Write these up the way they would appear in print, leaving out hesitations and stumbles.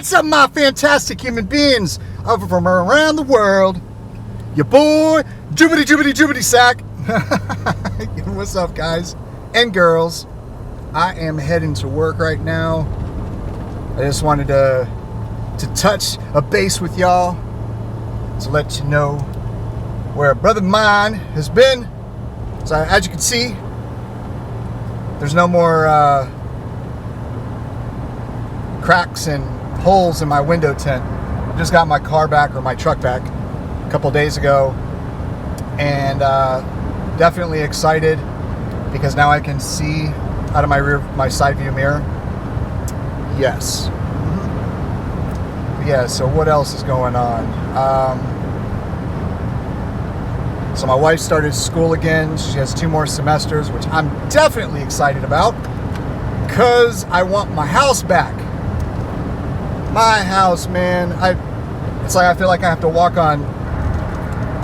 What's up, my fantastic human beings over from around the world? Your boy, Jubity Sack. What's up, guys and girls? I am heading to work right now. I just wanted to touch a base with y'all to let you know where a brother of mine has been. So as you can see, there's no more cracks and holes in my window tint. I just got my car back, or my truck back, a couple days ago, and definitely excited because now I can see out of my side view mirror. Yes. Yeah, so what else is going on? So my wife started school again. She has 2 more semesters, which I'm definitely excited about because I want my house back. My house, man. It's like I feel like I have to walk on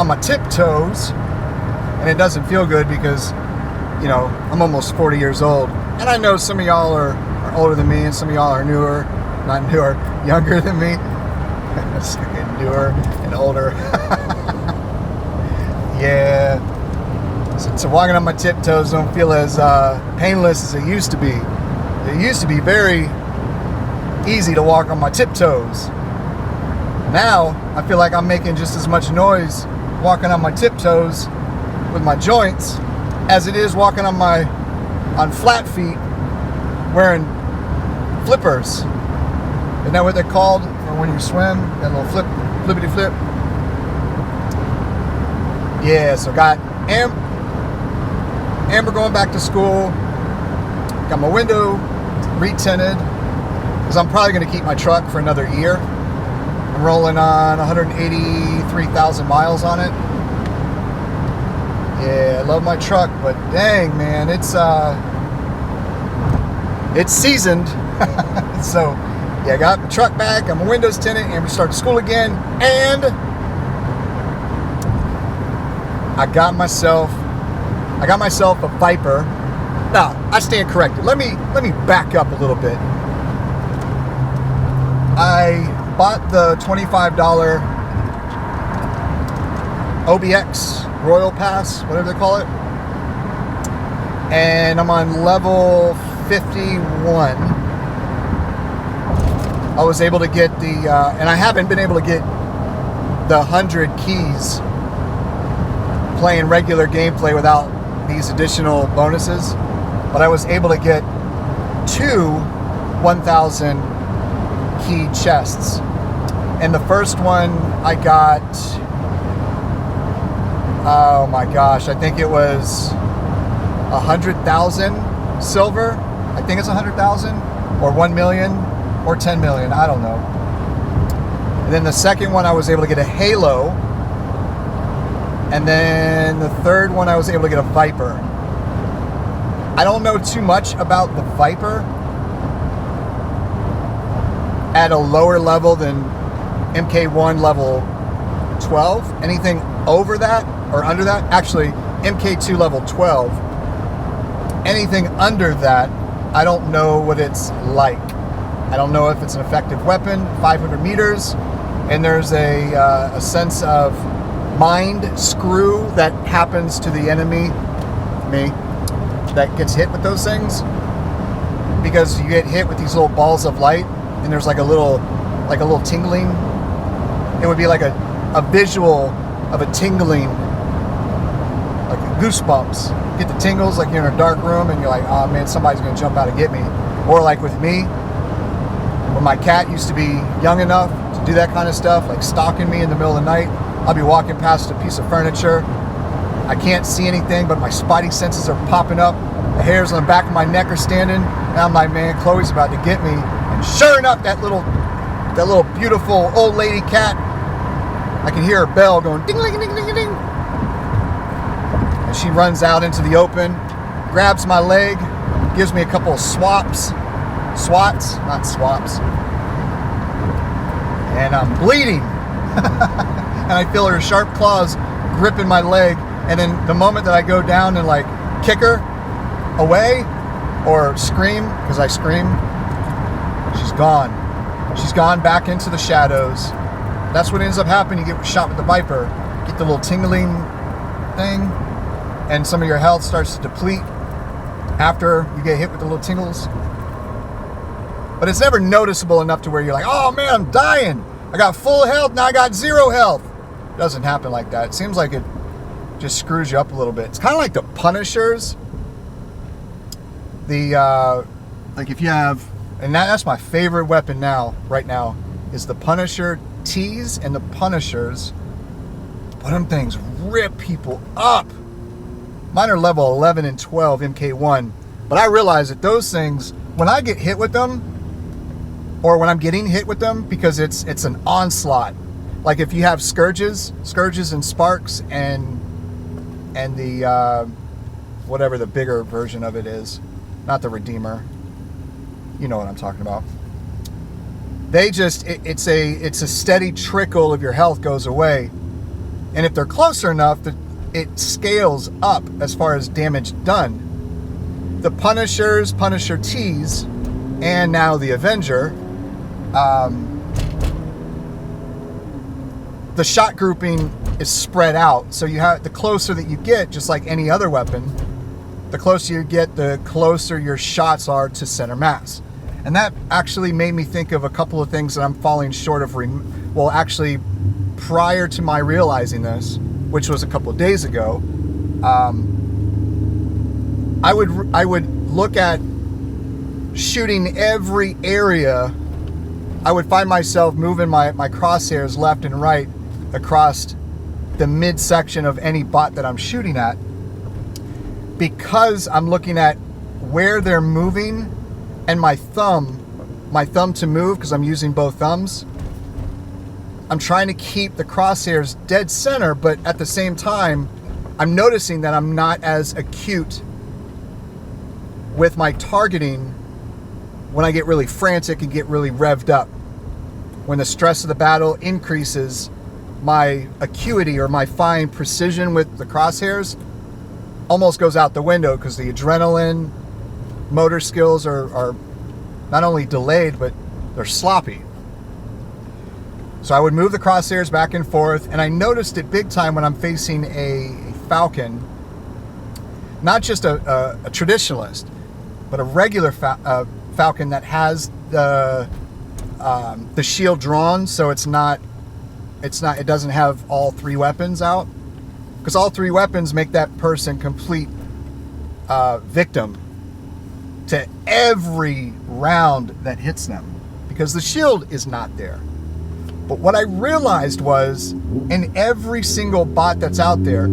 my tiptoes, and it doesn't feel good because, you know, I'm almost 40 years old. And I know some of y'all are older than me, and some of y'all are younger than me. Newer and older. Yeah. So walking on my tiptoes don't feel as painless as it used to be. It used to be very easy to walk on my tiptoes. Now I feel like I'm making just as much noise walking on my tiptoes with my joints as it is walking on flat feet wearing flippers. Isn't that what they're called for when you swim? That little flippity flip. Yeah, so got Amber going back to school. Got my window re-tinted because I'm probably going to keep my truck for another year. I'm rolling on 183,000 miles on it. Yeah, I love my truck, but dang, man, it's seasoned. So yeah, I got my truck back, got my windows tinted, and we started school again, and I got myself a Viper. No, I stand corrected. Let me back up a little bit. I bought the $25 OBX Royal Pass, whatever they call it, and I'm on level 51. I was able to get and I haven't been able to get the 100 keys playing regular gameplay without these additional bonuses, but I was able to get 2 1,000 key chests, and the first one I got, oh my gosh, I think it was 100,000 silver. I think it's 100,000 or 1 million or 10 million, I don't know. And then the second one I was able to get a Halo, and then the third one I was able to get a Viper. I don't know too much about the Viper at a lower level than MK1 level 12. Anything over that or under that, actually MK2 level 12, anything under that, I don't know what it's like. I don't know if it's an effective weapon, 500 meters, and there's a sense of mind screw that happens to the enemy, me, that gets hit with those things, because you get hit with these little balls of light, and there's like a little tingling. It would be like a visual of a tingling, like goosebumps. You get the tingles like you're in a dark room and you're like, oh man, somebody's gonna jump out and get me. Or like with me, when my cat used to be young enough to do that kind of stuff, like stalking me in the middle of the night, I'll be walking past a piece of furniture. I can't see anything, but my spidey senses are popping up. The hairs on the back of my neck are standing. And I'm like, man, Chloe's about to get me. And sure enough, that little beautiful old lady cat, I can hear her bell going ding, ding, ding, ding, ding. And she runs out into the open, grabs my leg, gives me a couple of swats, not swaps. And I'm bleeding. And I feel her sharp claws gripping my leg, and then the moment that I go down and like kick her away or scream, because I scream, she's gone. She's gone back into the shadows. That's what ends up happening. You get shot with the Viper, get the little tingling thing, and some of your health starts to deplete after you get hit with the little tingles. But it's never noticeable enough to where you're like, oh man, I'm dying. I got full health, now I got 0 health. It doesn't happen like that. It seems like it just screws you up a little bit. It's kind of like the Punishers. Like if you have, and that's my favorite weapon right now, is the Punisher T's and the Punishers. But them things rip people up. Mine are level 11 and 12 MK1. But I realize that those things, when I get hit with them, or when I'm getting hit with them, because it's an onslaught. Like if you have Scourges and Sparks and the whatever the bigger version of it is, not the Redeemer. You know what I'm talking about. They just it's a steady trickle of your health goes away, and if they're closer enough, that it scales up as far as damage done. The Punishers, Punisher T's, and now the Avenger. The shot grouping is spread out, so you have the closer that you get, just like any other weapon, the closer you get, the closer your shots are to center mass. And that actually made me think of a couple of things that I'm falling short of. Actually, prior to my realizing this, which was a couple of days ago, I would look at shooting every area. I would find myself moving my crosshairs left and right across the midsection of any bot that I'm shooting at, because I'm looking at where they're moving and my thumb to move, because I'm using both thumbs. I'm trying to keep the crosshairs dead center, but at the same time, I'm noticing that I'm not as acute with my targeting when I get really frantic and get really revved up. When the stress of the battle increases, my acuity or my fine precision with the crosshairs almost goes out the window, because the adrenaline, motor skills are not only delayed, but they're sloppy. So I would move the crosshairs back and forth, and I noticed it big time when I'm facing a Falcon, not just a traditionalist, but a regular Falcon that has the shield drawn, so it doesn't have all 3 weapons out, because all 3 weapons make that person complete victim to every round that hits them, because the shield is not there. But what I realized was, in every single bot that's out there,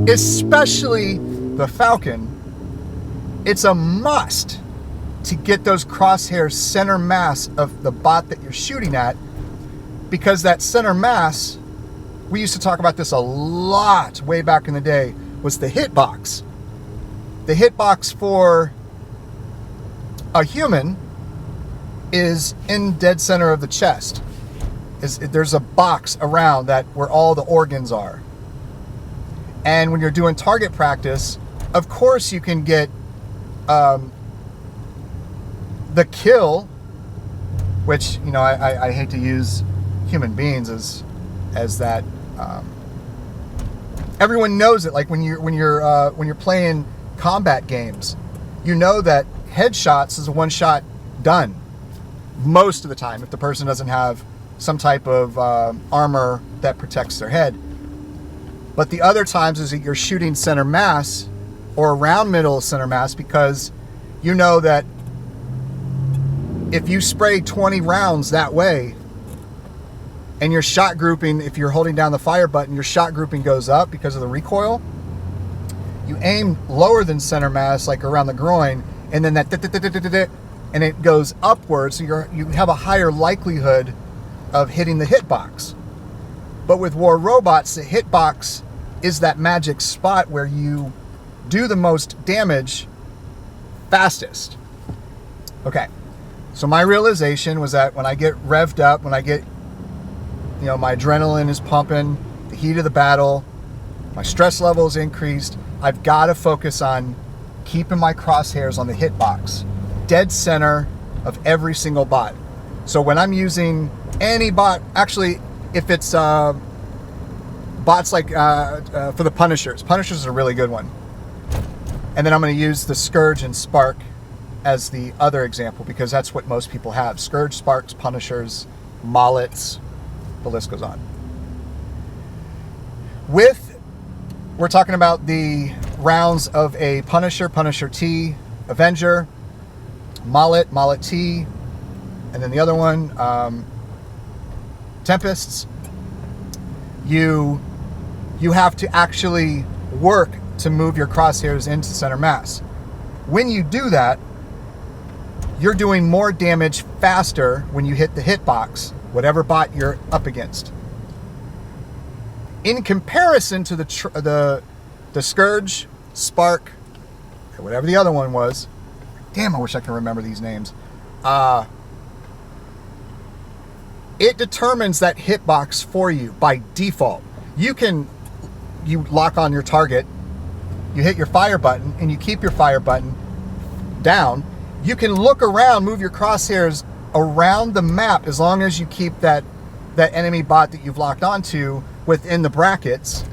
especially the Falcon, it's a must to get those crosshairs center mass of the bot that you're shooting at, because that center mass, we used to talk about this a lot way back in the day, was the hitbox. The hitbox for a human is in dead center of the chest. There's a box around that where all the organs are. And when you're doing target practice, of course you can get the kill, which, you know, I hate to use human beings as that. Everyone knows it. Like when you're playing combat games, you know that headshots is a one-shot done most of the time, if the person doesn't have some type of armor that protects their head. But the other times is that you're shooting center mass or around middle center mass, because you know that if you spray 20 rounds that way, and your shot grouping, if you're holding down the fire button, your shot grouping goes up because of the recoil. You aim lower than center mass, like around the groin, and then that and it goes upwards, so you have a higher likelihood of hitting the hitbox. But with War Robots, the hitbox is that magic spot where you do the most damage fastest. Okay, so my realization was that when I get revved up, when I get, you know, my adrenaline is pumping, the heat of the battle, my stress level is increased, I've got to focus on keeping my crosshairs on the hitbox, dead center of every single bot. So when I'm using any bot, actually, if it's bots like for the Punishers is a really good one. And then I'm going to use the Scourge and Spark as the other example, because that's what most people have. Scourge, Sparks, Punishers, Mollets, the list goes on. We're talking about the rounds of a Punisher, Punisher T, Avenger, Mollet, Mollet T, and then the other one, Tempests. You have to actually work to move your crosshairs into center mass. When you do that, you're doing more damage faster when you hit the hitbox, whatever bot you're up against. In comparison to the Scourge, Spark, whatever the other one was. Damn, I wish I could remember these names. It determines that hitbox for you by default. You lock on your target, you hit your fire button, and you keep your fire button down. You can look around, move your crosshairs around the map as long as you keep that enemy bot that you've locked onto within the brackets.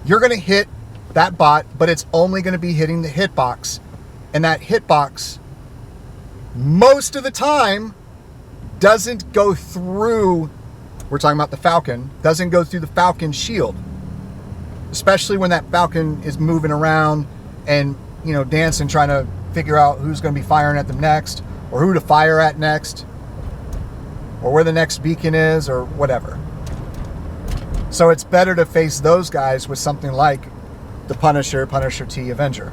You're going to hit that bot, but it's only going to be hitting the hitbox. And that hitbox, most of the time, doesn't go through, we're talking about the Falcon, doesn't go through the Falcon shield. Especially when that Falcon is moving around and, dancing, trying to figure out who's going to be firing at them next, or who to fire at next, or where the next beacon is, or whatever. So it's better to face those guys with something like the Punisher, Punisher T, Avenger.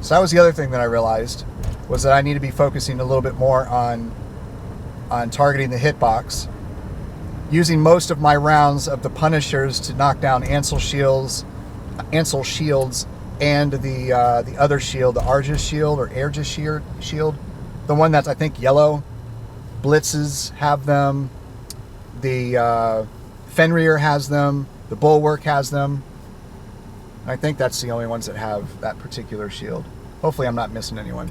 So that was the other thing that I realized, was that I need to be focusing a little bit more on targeting the hitbox, using most of my rounds of the Punishers to knock down Ansel shields, and the other shield, the Argus shield or Aegis shield, the one that's I think yellow. Blitzes have them. The Fenrir has them. The Bulwark has them. I think that's the only ones that have that particular shield. Hopefully I'm not missing anyone.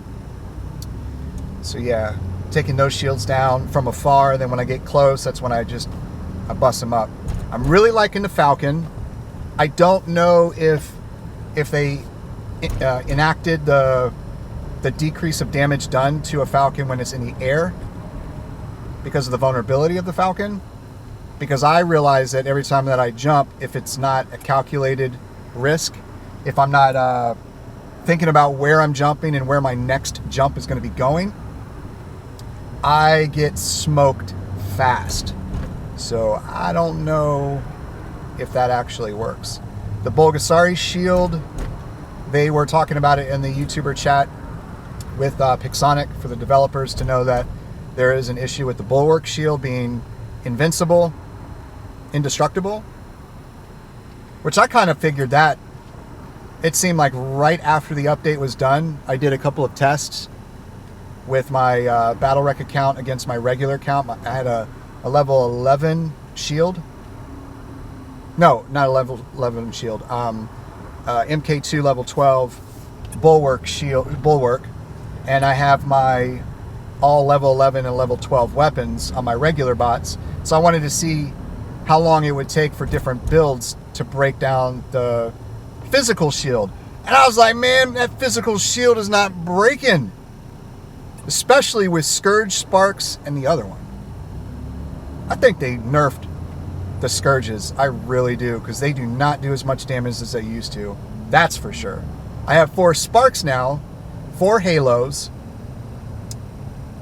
So yeah, taking those shields down from afar. Then when I get close, that's when I bust them up. I'm really liking the Falcon. I don't know if they enacted the decrease of damage done to a Falcon when it's in the air because of the vulnerability of the Falcon. Because I realize that every time that I jump, if it's not a calculated risk, if I'm not thinking about where I'm jumping and where my next jump is going to be going, I get smoked fast. So I don't know if that actually works. The Bulgasari shield, they were talking about it in the YouTuber chat with Pixonic for the developers to know that there is an issue with the Bulwark shield being invincible, indestructible, which I kind of figured that. It seemed like right after the update was done, I did a couple of tests with my Battle Wreck account against my regular account. I had a level 11 shield. No, not a level 11 shield. MK2 level 12 Bulwark, and I have my all level 11 and level 12 weapons on my regular bots. So I wanted to see how long it would take for different builds to break down the physical shield. And I was like, man, that physical shield is not breaking. Especially with Scourge, Sparks, and the other one. I think they nerfed the Scourges. I really do, because they do not do as much damage as they used to. That's for sure. I have 4 Sparks now, 4 Halos,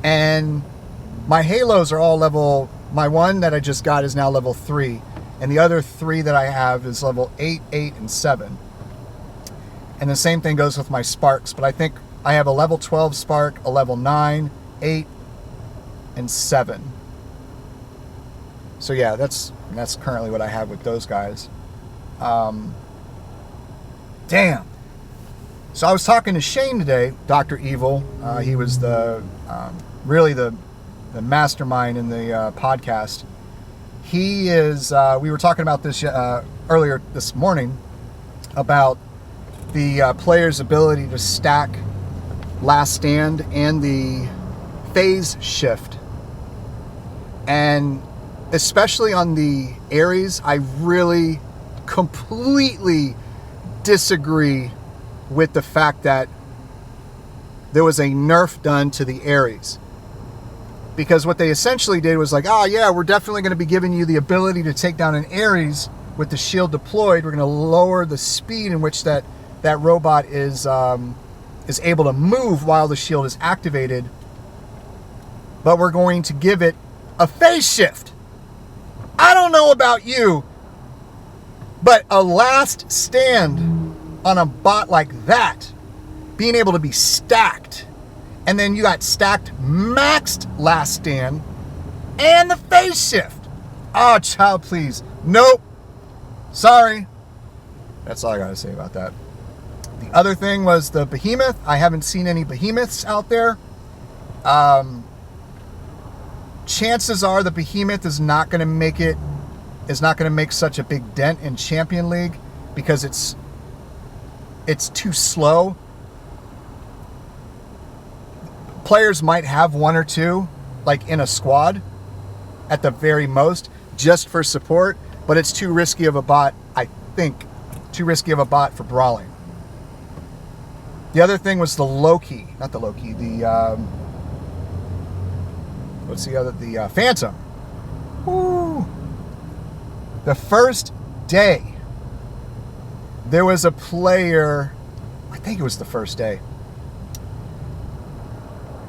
and my Halos are all level. My one that I just got is now level 3, and the other 3 that I have is level 8, 8, and 7. And the same thing goes with my Sparks, but I think I have a level 12 Spark, a level 9, 8, and 7. So yeah, that's currently what I have with those guys. Damn. So I was talking to Shane today, Dr. Evil. He was really the mastermind in the podcast. He is, we were talking about this earlier this morning, about the player's ability to stack Last Stand and the phase shift. And especially on the Ares, I really completely disagree with the fact that there was a nerf done to the Ares. Because what they essentially did was like, oh yeah, we're definitely going to be giving you the ability to take down an Ares with the shield deployed. We're going to lower the speed in which that robot is able to move while the shield is activated. But we're going to give it a phase shift. I don't know about you, but a last stand on a bot like that, being able to be stacked, and then you got stacked maxed last stand and the phase shift. Oh, child, please. Nope. Sorry. That's all I gotta say about that. The other thing was the behemoth. I haven't seen any behemoths out there. Chances are the behemoth is not going to make such a big dent in Champion League because it's too slow. Players might have one or two, like in a squad, at the very most, just for support, but it's too risky of a bot, I think. Too risky of a bot for brawling. The other thing was the Loki. Not the Loki, the Phantom. Woo! The first day, there was a player, I think it was the first day.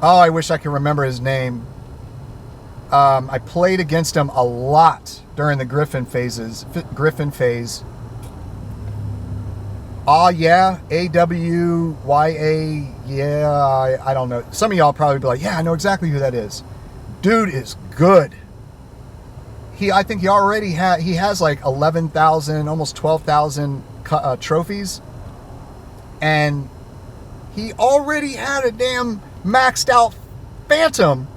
Oh, I wish I could remember his name. I played against him a lot during the Griffin phase. Oh, yeah, AWYA, yeah, I don't know. Some of y'all probably be like, yeah, I know exactly who that is. Dude is good. I think he has like 11,000, almost 12,000 trophies. And he already had a damn maxed out Phantom.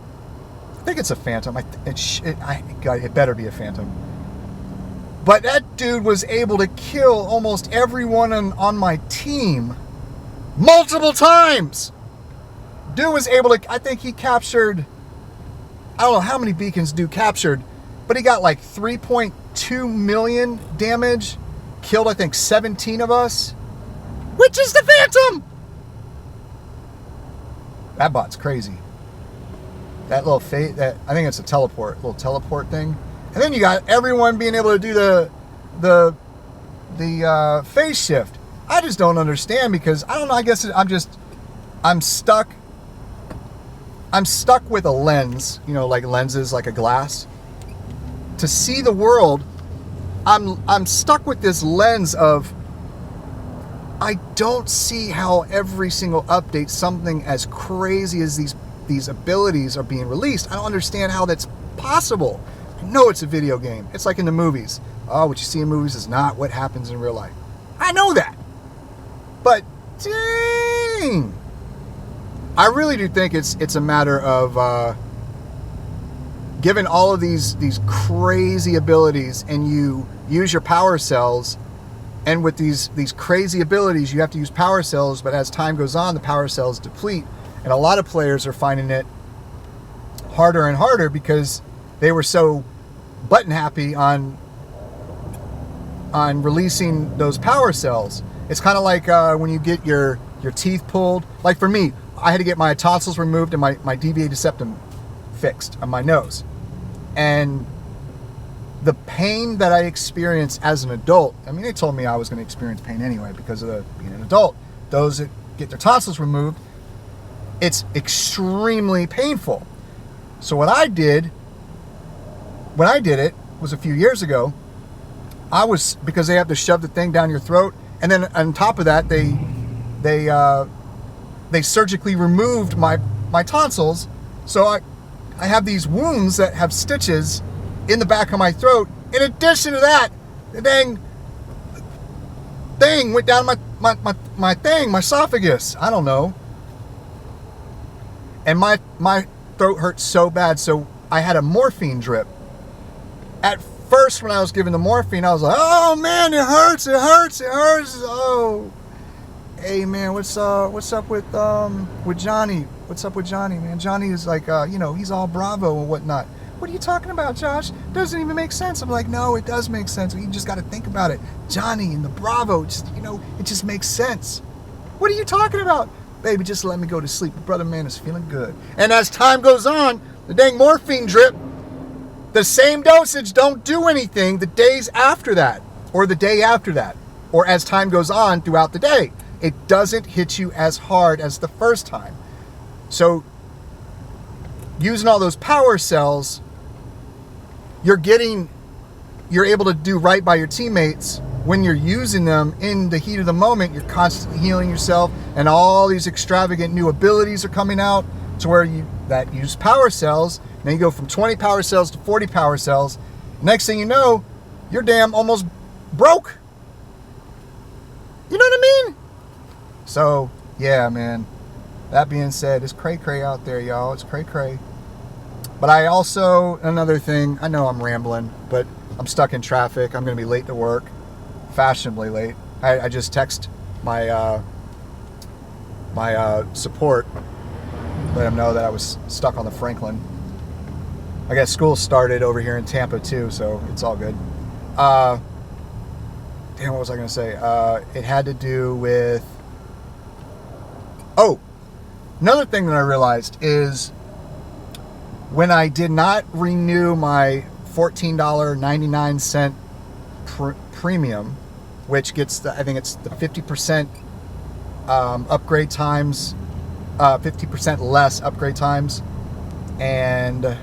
I think it's a Phantom. It better be a Phantom. But that dude was able to kill almost everyone on my team multiple times. Dude was able to, I think he captured, I don't know how many beacons dude captured, but he got like 3.2 million damage, killed I think 17 of us, which is the Phantom. That bot's crazy. That little I think it's a little teleport thing. And then you got everyone being able to do the phase shift. I just don't understand because I don't know. I guess I'm stuck. I'm stuck with a lens, like lenses, like a glass, to see the world. I'm stuck with this lens of I don't see how every single update something as crazy as these abilities are being released. I don't understand how that's possible. I know it's a video game. It's like in the movies. Oh, what you see in movies is not what happens in real life. I know that. But dang, I really do think it's a matter of given all of these crazy abilities, and you use your power cells, and with these crazy abilities you have to use power cells, but as time goes on the power cells deplete, and a lot of players are finding it harder and harder because they were so button happy on releasing those power cells. It's kind of like when you get your teeth pulled. Like for me, I had to get my tonsils removed and my deviated septum fixed on my nose. And the pain that I experienced as an adult, I mean, they told me I was going to experience pain anyway because of being an adult. Those that get their tonsils removed, it's extremely painful. So what I did, when I did it, was a few years ago. Because they have to shove the thing down your throat, and then on top of that, they surgically removed my tonsils. So I have these wounds that have stitches in the back of my throat. In addition to that, the dang thing went down my esophagus. I don't know. And my throat hurt so bad, so I had a morphine drip. At first, when I was given the morphine, I was like, oh man, it hurts. Oh, hey man, what's up with Johnny? What's up with Johnny, man? Johnny is like, he's all Bravo and whatnot. What are you talking about, Josh? Doesn't even make sense. I'm like, no, it does make sense. You just got to think about it. Johnny and the Bravo, just, it just makes sense. What are you talking about? Baby, just let me go to sleep. Brother man is feeling good. And as time goes on, the dang morphine drip, the same dosage don't do anything the days after that, or the day after that, or as time goes on throughout the day. It doesn't hit you as hard as the first time. So using all those power cells, you're able to do right by your teammates. When you're using them in the heat of the moment, you're constantly healing yourself, and all these extravagant new abilities are coming out to where that use power cells. Now you go from 20 power cells to 40 power cells. Next thing you know, you're damn almost broke. You know what I mean? So, yeah, man. That being said, it's cray-cray out there, y'all. It's cray-cray. But I also, another thing, I know I'm rambling, but I'm stuck in traffic. I'm going to be late to work. Fashionably late. I just text my support, let them know that I was stuck on the Franklin. I guess school started over here in Tampa too, so it's all good. What was I going to say? It had to do with... Oh, another thing that I realized is when I did not renew my $14.99 premium, which gets I think it's the 50% upgrade times, 50% less upgrade times, and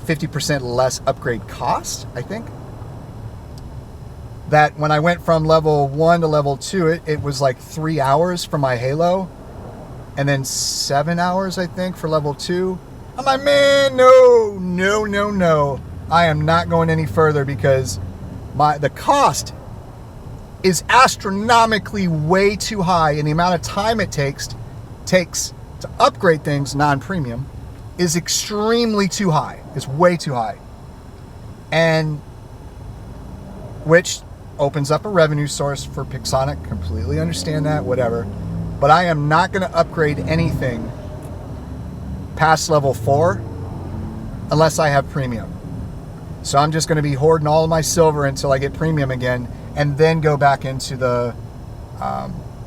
50% less upgrade cost, I think. That when I went from level 1 to level 2, it was like 3 hours for my Halo, and then 7 hours, I think, for level 2. I'm like, man, no. I am not going any further because the cost is astronomically way too high, and the amount of time it takes to upgrade things non-premium is extremely too high. It's way too high. And which opens up a revenue source for Pixonic. Completely understand that, whatever. But I am not going to upgrade anything past level 4 unless I have premium. So I'm just going to be hoarding all of my silver until I get premium again, and then go back into the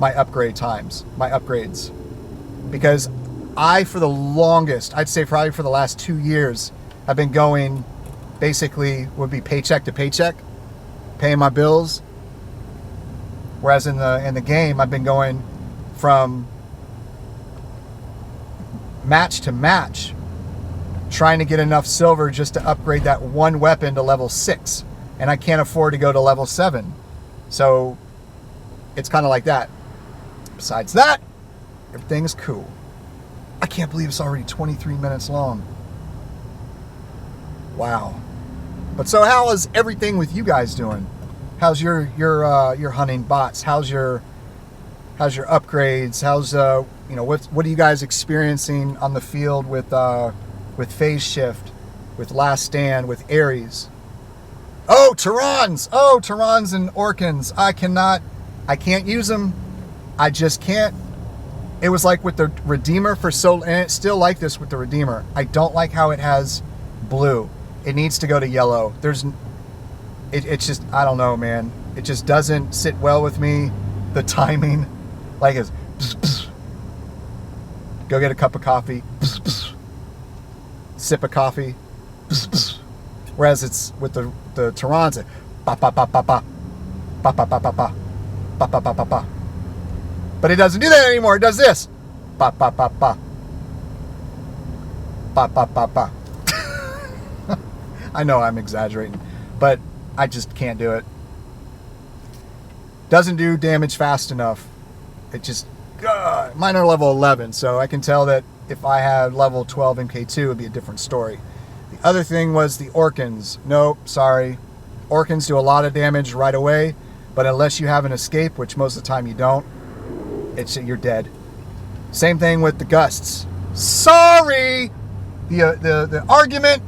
my upgrade times, my upgrades. Because for the longest, I'd say probably for the last 2 years, I've been going basically would be paycheck to paycheck, paying my bills. Whereas in the game, I've been going from match to match, trying to get enough silver just to upgrade that one weapon to level 6, and I can't afford to go to level 7. So it's kind of like that. Besides that, everything is cool. I can't believe it's already 23 minutes long. Wow. But so how is everything with you guys doing? How's your hunting bots? How's your upgrades? How's what are you guys experiencing on the field with Phase Shift, with Last Stand, with Ares? Oh, Terrans and Orkans. I can't use them. I just can't. It was like with the Redeemer and it's still like this with the Redeemer. I don't like how it has blue. It needs to go to yellow. It's just, I don't know, man. It just doesn't sit well with me. The timing, like it's pss, pss. Go get a cup of coffee, pss, pss. Sip of coffee, pss, pss. Whereas it's with the Terrans, it ba ba ba ba ba ba ba ba ba ba ba ba ba ba ba. But it doesn't do that anymore. It does this, ba ba ba ba ba ba ba ba. I know I'm exaggerating, but I just can't do it. Doesn't do damage fast enough. It just, mine are level 11, so I can tell that if I had level 12 MK2, it would be a different story. The other thing was the Orkans. Nope, sorry. Orkans do a lot of damage right away, but unless you have an escape, which most of the time you don't, you're dead. Same thing with the Gusts. Sorry! The argument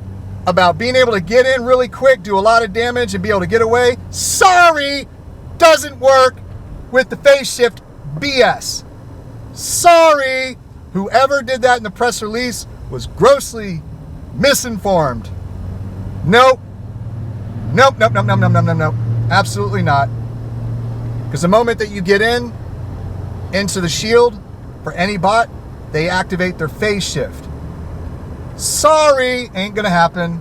about being able to get in really quick, do a lot of damage, and be able to get away, sorry, doesn't work with the Phase Shift BS. Sorry, whoever did that in the press release was grossly misinformed. Nope. Nope. Absolutely not. Because the moment that you get into the shield for any bot, they activate their phase shift. Sorry, ain't gonna happen.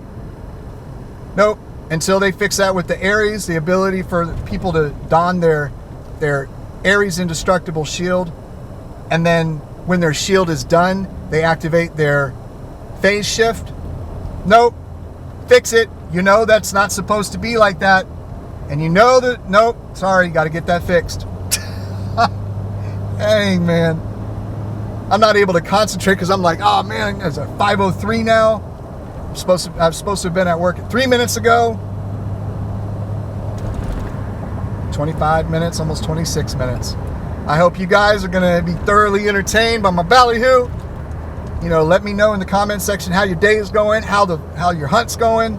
Nope. Until they fix that with the Ares, the ability for people to don their Ares indestructible shield, and then when their shield is done, they activate their phase shift. Nope. Fix it. You know that's not supposed to be like that. And you know that, nope, sorry, got to get that fixed. Dang, man. I'm not able to concentrate because I'm like, oh man, it's a 5:03 now. I'm supposed to have been at work 3 minutes ago. 25 minutes, almost 26 minutes. I hope you guys are going to be thoroughly entertained by my ballyhoo. You know, let me know in the comment section how your day is going, how your hunt's going,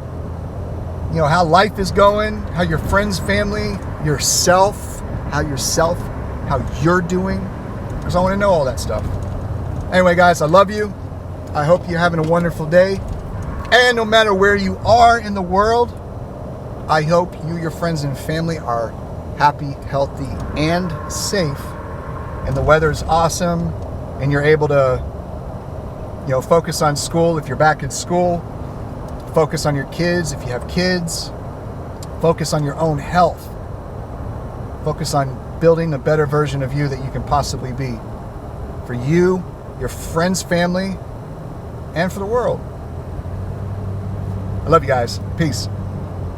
you know, how life is going, how your friends, family, yourself, how you're doing. Because I want to know all that stuff. Anyway, guys, I love you. I hope you're having a wonderful day. And no matter where you are in the world, I hope you, your friends, and family are happy, healthy, and safe. And the weather's awesome. And you're able to, you know, focus on school if you're back in school. Focus on your kids if you have kids. Focus on your own health. Focus on building a better version of you that you can possibly be. For you, your friends, family, and for the world. I love you guys. Peace.